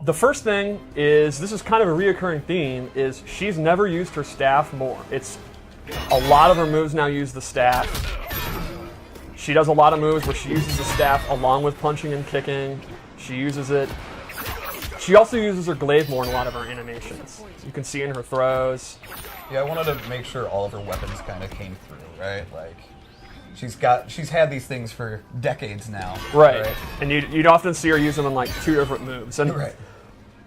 Well, the first thing is, this is kind of a reoccurring theme, is she's never used her staff more. It's a lot of her moves now use the staff. She does a lot of moves where she uses the staff along with punching and kicking. She uses it. She also uses her glaive more in a lot of her animations. You can see in her throws. Yeah, I wanted to make sure all of her weapons kind of came through, right? Like, she's had these things for decades now. Right. And you'd often see her use them in like 2 different moves. And Right.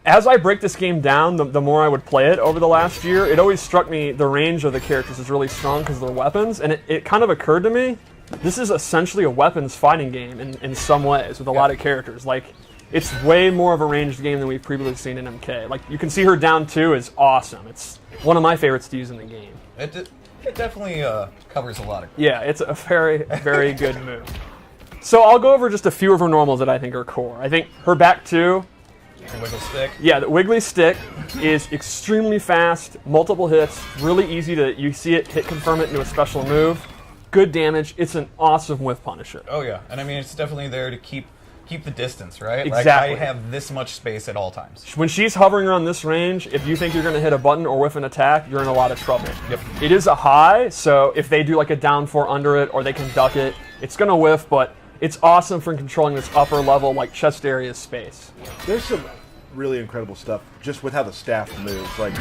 as I break this game down, the more I would play it over the last year, it always struck me the range of the characters is really strong because of their weapons. And it kind of occurred to me, this is essentially a weapons fighting game in some ways with a lot of characters. Like, it's way more of a ranged game than we've previously seen in MK. Like, you can see her down 2 is awesome. It's one of my favorites to use in the game. It definitely covers a lot of... Yeah, it's a very, very good move. So I'll go over just a few of her normals that I think are core. I think her back 2... The wiggle stick. Yeah, the wiggly stick is extremely fast, multiple hits, really easy to... You see it, hit confirm it into a special move. Good damage. It's an awesome whiff punisher. Oh, yeah. And I mean, it's definitely there to keep the distance, right? Exactly. Like, I have this much space at all times. When she's hovering around this range, if you think you're going to hit a button or whiff an attack, you're in a lot of trouble. Yep. It is a high, so if they do like a down 4 under it or they can duck it, it's going to whiff, but it's awesome for controlling this upper level, like chest area space. There's some really incredible stuff just with how the staff moves. Like,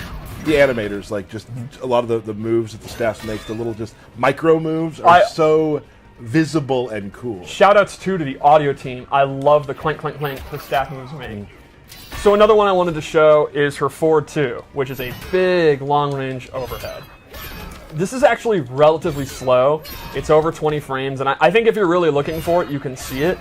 the animators, like, just a lot of the moves that the staff makes, the little just micro moves are so visible and cool. Shoutouts too to the audio team. I love the clank, clank, clank the staff moves make. So another one I wanted to show is her forward 2, which is a big long-range overhead. This is actually relatively slow. It's over 20 frames, and I think if you're really looking for it, you can see it.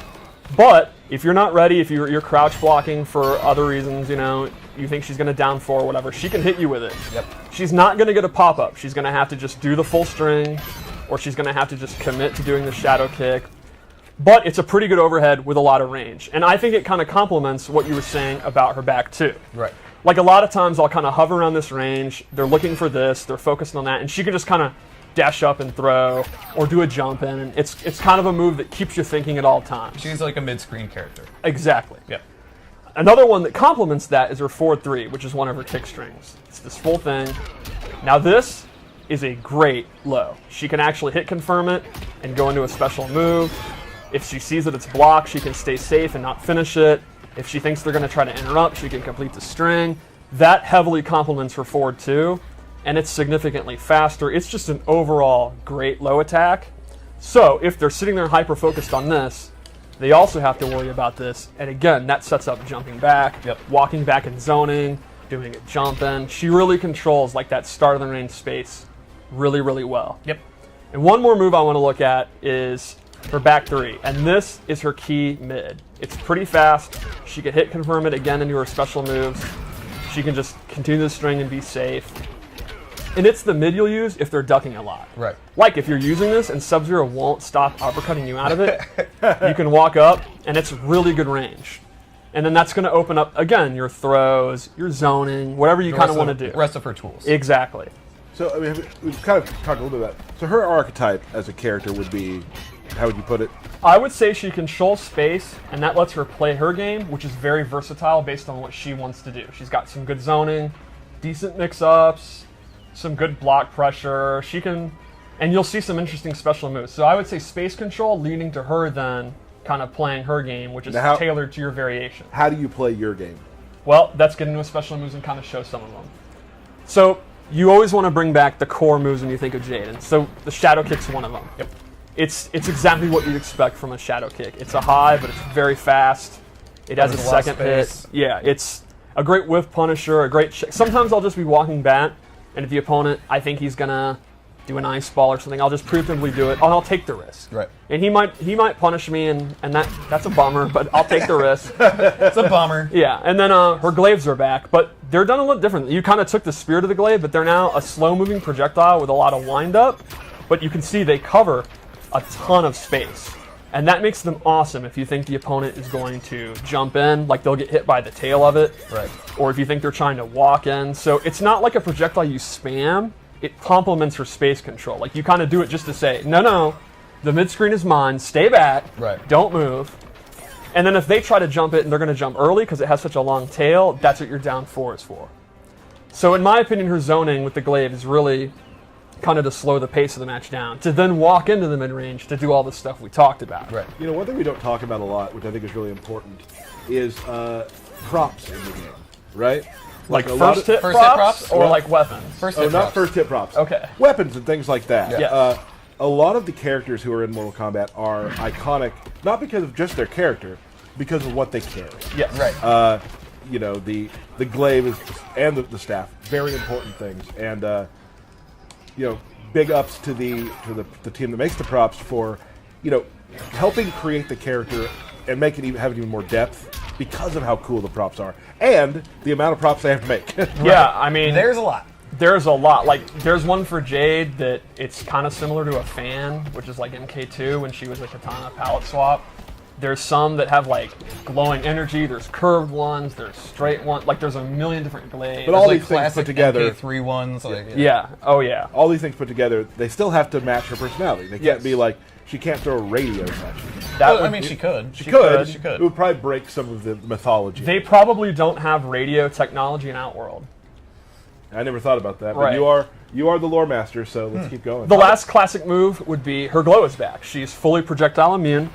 But if you're not ready, if you're crouch blocking for other reasons, you know, you think she's going to down 4 or whatever, she can hit you with it. Yep. She's not going to get a pop-up. She's going to have to just do the full string, or she's going to have to just commit to doing the shadow kick. But it's a pretty good overhead with a lot of range. And I think it kind of complements what you were saying about her back too. Right. Like, a lot of times I'll kind of hover around this range, they're looking for this, they're focused on that, and she can just kind of dash up and throw, or do a jump in, and it's kind of a move that keeps you thinking at all times. She's like a mid-screen character. Exactly. Yep. Another one that complements that is her forward 3, which is one of her kick strings. It's this full thing. Now this is a great low. She can actually hit confirm it and go into a special move. If she sees that it's blocked, she can stay safe and not finish it. If she thinks they're going to try to interrupt, she can complete the string. That heavily complements her forward 2, and it's significantly faster. It's just an overall great low attack. So if they're sitting there hyper-focused on this, they also have to worry about this. And again, that sets up jumping back, walking back and zoning, doing a jump in. She really controls like that start of the range space really, really well. Yep. And one more move I want to look at is her back 3, and this is her key mid. It's pretty fast. She can hit confirm it again into her special moves. She can just continue the string and be safe. And it's the mid you'll use if they're ducking a lot. Right. Like if you're using this and Sub-Zero won't stop uppercutting you out of it, you can walk up, and it's really good range. And then that's going to open up, again, your throws, your zoning, whatever you kind of want to do. The rest of her tools. Exactly. So, I mean, we've kind of talked a little bit about... So her archetype as a character would be... How would you put it? I would say she controls space, and that lets her play her game, which is very versatile based on what she wants to do. She's got some good zoning, decent mix-ups, some good block pressure. She can... And you'll see some interesting special moves. So I would say space control leading to her then kind of playing her game, which is tailored to your variation. How do you play your game? Well, let's get into a special moves and kind of show some of them. So you always want to bring back the core moves when you think of Jade, and so the shadow kick's one of them. Yep. It's exactly what you'd expect from a shadow kick. It's a high, but it's very fast. It has a second hit. Yeah, it's a great whiff punisher, a great... Sometimes I'll just be walking back, and if the opponent, I think he's going to do an ice ball or something, I'll just preemptively do it, and I'll take the risk. Right. And he might punish me, and that's a bummer, but I'll take the risk. It's a bummer. Yeah, and then her glaives are back, but they're done a little differently. You kind of took the spirit of the glaive, but they're now a slow-moving projectile with a lot of wind-up, but you can see they cover a ton of space. And that makes them awesome if you think the opponent is going to jump in, like they'll get hit by the tail of it. Right. Or if you think they're trying to walk in. So it's not like a projectile you spam, it complements her space control. Like you kind of do it just to say, no, the mid-screen is mine, stay back, right. Don't move. And then if they try to jump it and they're going to jump early because it has such a long tail, that's what your down 4 is for. So in my opinion, her zoning with the glaive is really kind of to slow the pace of the match down, to then walk into the mid-range to do all the stuff we talked about. Right. You know, one thing we don't talk about a lot, which I think is really important, is props in the game, right? Like a lot first of- hit first hit props props? or Yeah. like weapons? First Oh, hit not props. first hit props. Okay. Weapons and things like that. Yes. A lot of the characters who are in Mortal Kombat are iconic, not because of just their character, because of what they carry. Yes. Right. You know, the glaive is, and the staff, very important things. And you know, big ups to the team that makes the props for, you know, helping create the character and make it have even more depth because of how cool the props are and the amount of props they have to make. Yeah, I mean, There's a lot. there's a lot. Like, there's one for Jade that it's kind of similar to a fan, which is like MK2 when she was a katana palette swap. There's some that have like glowing energy. There's curved ones. There's straight ones. Like, there's a million different glaives. But all Like these things classic put together, MK3 ones. Like, yeah. Oh yeah. all these things put together, they still have to match her personality. They can't Yes. be like, she can't throw radios at you. That Well, I would mean, be- she could. She could. She could. It would probably break some of the mythology. They probably don't have radio technology in Outworld. I never thought about that. But Right. you are the lore master, so let's keep going. The last classic move would be her glow is back. She's fully projectile immune,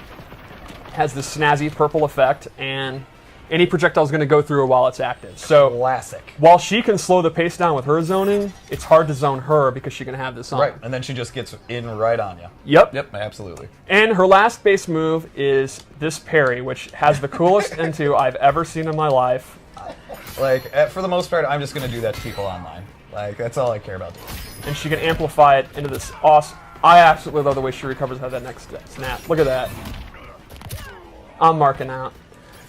has this snazzy purple effect, and any projectile is going to go through her while it's active. So Classic. while she can slow the pace down with her zoning, it's hard to zone her because she can have this on. Right. And then she just gets in right on you. Yep. Yep, absolutely. And her last base move is this parry, which has the coolest into I've ever seen in my life. Like, for the most part, I'm just going to do that to people online. Like, that's all I care about doing. And she can amplify it into this awesome... I absolutely love the way she recovers out of that next snap. Look at that. I'm marking out.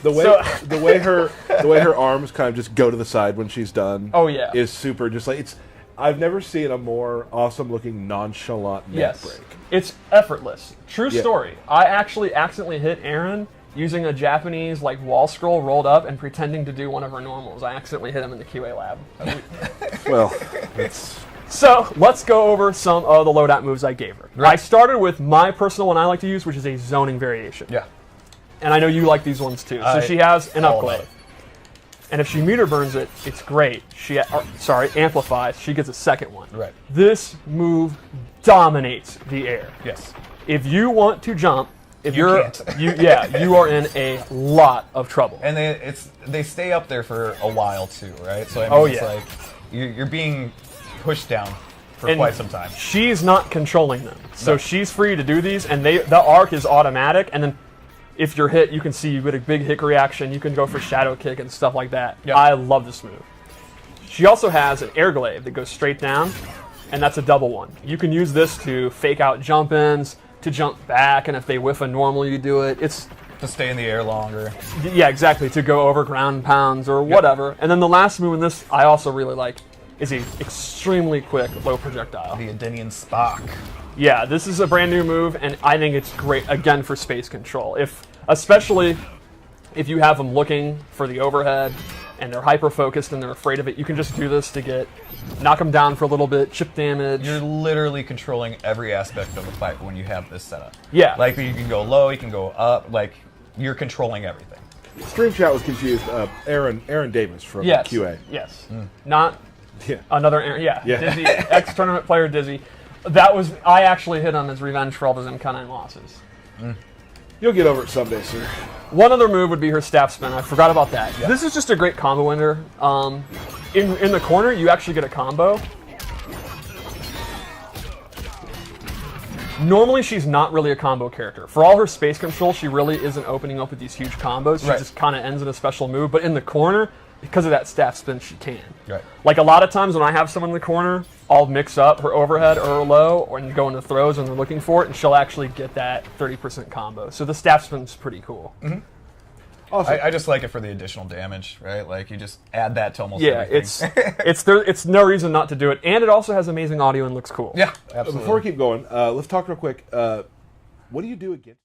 The way So- the way her arms kind of just go to the side when she's done. Oh, yeah. Is super. Just like it's. I've never seen a more awesome looking nonchalant neck Yes. break. It's effortless. True Yeah. story. I actually accidentally hit Aaron using a Japanese like wall scroll rolled up and pretending to do one of her normals. I accidentally hit him in the QA lab. Well, it's So let's go over some of the loadout moves I gave her. Right. I started with my personal one I like to use, which is a zoning variation. Yeah. And I know you like these ones too. So I- she has an all upglaive. about it. And if she meter burns it, it's great. She amplifies. She gets a second one. Right. This move dominates the air. Yes. If you want to jump, if You you're can't. you are in a lot of trouble. And they stay up there for a while too, right? So I mean, Oh, it's yeah. like you're being pushed down for And quite some time. She's not controlling them, so No. she's free to do these, and the arc is automatic. And then if you're hit, you can see you get a big hit reaction. You can go for shadow kick and stuff like that. Yep. I love this move. She also has an air glaive that goes straight down, and that's a double one. You can use this to fake out jump ins, to jump back, and if they whiff a normal, you do it. It's To stay in the air longer. yeah, exactly, to go over ground pounds or whatever. And then the last move in this I also really like is a extremely quick low projectile. The Adenian Spock. Yeah, this is a brand new move, and I think it's great again for space control. Especially if you have them looking for the overhead and they're hyper focused and they're afraid of it, you can just do this to knock them down for a little bit, chip damage. You're literally controlling every aspect of the fight when you have this setup. Yeah. Like you can go low, you can go up. Like you're controlling everything. Stream Chat was confused. Aaron Davis from Yes. QA. Yes. Not Yeah. another Aaron. Yeah. Yeah. Dizzy, ex-tournament player Dizzy. I actually hit him as revenge for all those MK9 losses. You'll get over it someday, sir. One other move would be her staff spin. I forgot about that. Yeah. This is just a great combo ender. In the corner, you actually get a combo. Normally, she's not really a combo character. For all her space control, she really isn't opening up with these huge combos. She Right. just kind of ends in a special move. But in the corner, because of that staff spin, she can. Right. Like a lot of times when I have someone in the corner, I'll mix up her overhead or her low and go into throws and they're looking for it, and she'll actually get that 30% combo. So the staff spin's pretty cool. Mm-hmm. Also, I just like it for the additional damage, right? Like you just add that to almost Yeah, everything. it's no reason not to do it, and it also has amazing audio and looks cool. Yeah, absolutely. before we keep going, let's talk real quick. What do you do against?